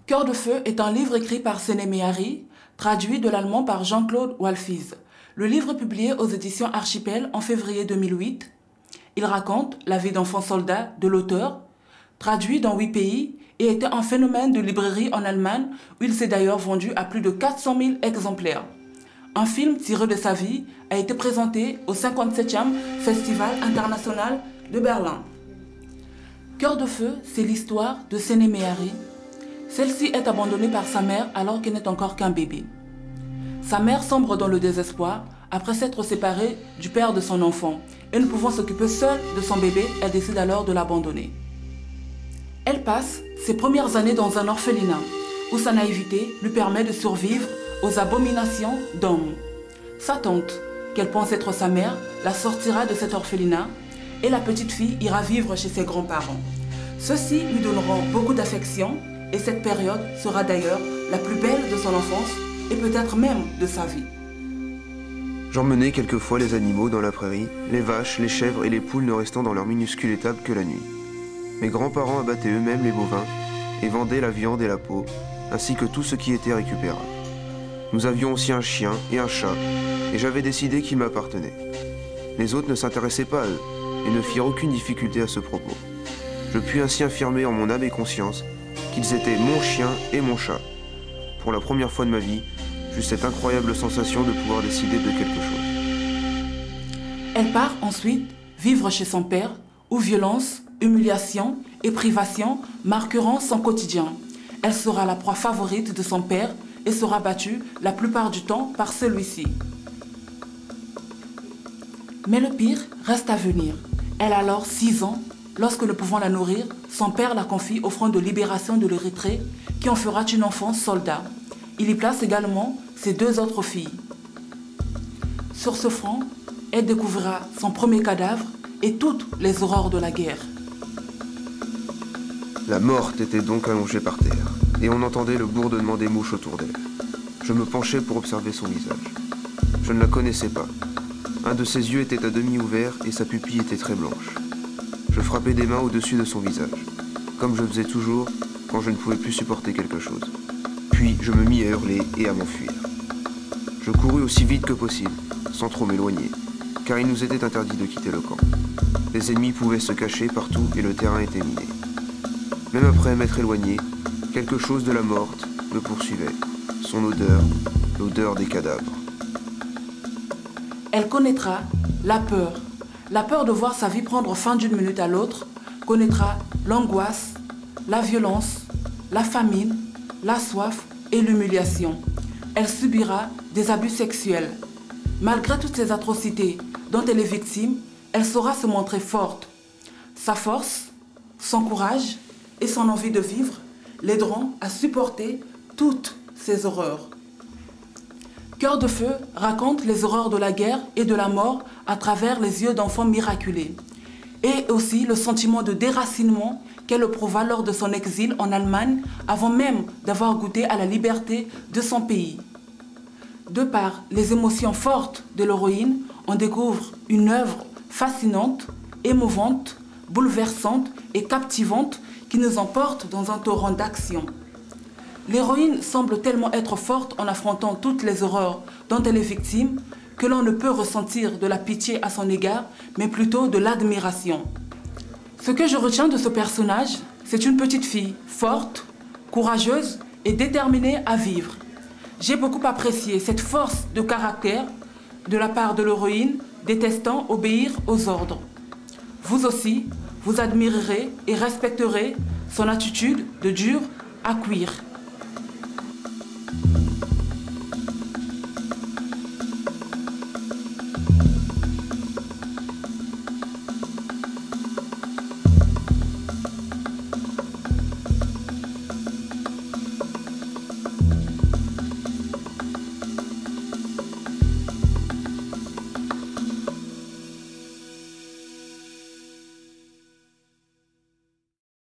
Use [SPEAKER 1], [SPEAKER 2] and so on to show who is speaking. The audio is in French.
[SPEAKER 1] Cœur de feu est un livre écrit par Sénéméari, traduit de l'allemand par Jean-Claude Walfisz. Le livre est publié aux éditions Archipel en février 2008. Il raconte la vie d'enfant soldat de l'auteur, traduit dans 8 pays et était un phénomène de librairie en Allemagne où il s'est d'ailleurs vendu à plus de 400 000 exemplaires. Un film tiré de sa vie a été présenté au 57e Festival international de Berlin. Cœur de feu, c'est l'histoire de Sénéméari. Celle-ci est abandonnée par sa mère alors qu'elle n'est encore qu'un bébé. Sa mère sombre dans le désespoir après s'être séparée du père de son enfant et ne pouvant s'occuper seule de son bébé, elle décide alors de l'abandonner. Elle passe ses premières années dans un orphelinat où sa naïveté lui permet de survivre aux abominations d'hommes. Sa tante, qu'elle pense être sa mère, la sortira de cet orphelinat et la petite fille ira vivre chez ses grands-parents. Ceux-ci lui donneront beaucoup d'affection et cette période sera d'ailleurs la plus belle de son enfance et peut-être même de sa vie.
[SPEAKER 2] J'emmenais quelquefois les animaux dans la prairie, les vaches, les chèvres et les poules ne restant dans leur minuscule étable que la nuit. Mes grands-parents abattaient eux-mêmes les bovins et vendaient la viande et la peau, ainsi que tout ce qui était récupérable. Nous avions aussi un chien et un chat, et j'avais décidé qu'ils m'appartenaient. Les autres ne s'intéressaient pas à eux, et ne firent aucune difficulté à ce propos. Je puis ainsi affirmer en mon âme et conscience qu'ils étaient mon chien et mon chat. Pour la première fois de ma vie, j'eus cette incroyable sensation de pouvoir décider de quelque chose.
[SPEAKER 1] Elle part ensuite vivre chez son père, où violence, humiliation et privation marqueront son quotidien. Elle sera la proie favorite de son père et sera battue la plupart du temps par celui-ci. Mais le pire reste à venir. Elle a alors 6 ans. Lorsque ne pouvant la nourrir, son père la confie au Front de libération de l'Érythrée qui en fera une enfant soldat. Il y place également ses 2 autres filles. Sur ce front, elle découvrira son premier cadavre et toutes les horreurs de la guerre.
[SPEAKER 2] La morte était donc allongée par terre, et on entendait le bourdonnement des mouches autour d'elle. Je me penchai pour observer son visage. Je ne la connaissais pas. Un de ses yeux était à demi ouvert et sa pupille était très blanche. Je frappai des mains au-dessus de son visage, comme je faisais toujours quand je ne pouvais plus supporter quelque chose. Puis je me mis à hurler et à m'enfuir. Je courus aussi vite que possible, sans trop m'éloigner, car il nous était interdit de quitter le camp. Les ennemis pouvaient se cacher partout et le terrain était miné. Même après m'être éloigné, quelque chose de la morte me poursuivait. Son odeur, l'odeur des cadavres.
[SPEAKER 1] Elle connaîtra la peur de voir sa vie prendre fin d'une minute à l'autre, connaîtra l'angoisse, la violence, la famine, la soif et l'humiliation. Elle subira des abus sexuels. Malgré toutes ces atrocités dont elle est victime, elle saura se montrer forte. Sa force, son courage et son envie de vivre l'aideront à supporter toutes ces horreurs. Cœur de feu raconte les horreurs de la guerre et de la mort à travers les yeux d'enfants miraculés. Et aussi le sentiment de déracinement qu'elle éprouva lors de son exil en Allemagne avant même d'avoir goûté à la liberté de son pays. De par les émotions fortes de l'héroïne, on découvre une œuvre fascinante, émouvante, bouleversante et captivante qui nous emporte dans un torrent d'action. L'héroïne semble tellement être forte en affrontant toutes les horreurs dont elle est victime que l'on ne peut ressentir de la pitié à son égard, mais plutôt de l'admiration. Ce que je retiens de ce personnage, c'est une petite fille forte, courageuse et déterminée à vivre. J'ai beaucoup apprécié cette force de caractère de la part de l'héroïne, détestant obéir aux ordres. Vous aussi, vous admirerez et respecterez son attitude de dur à cuire.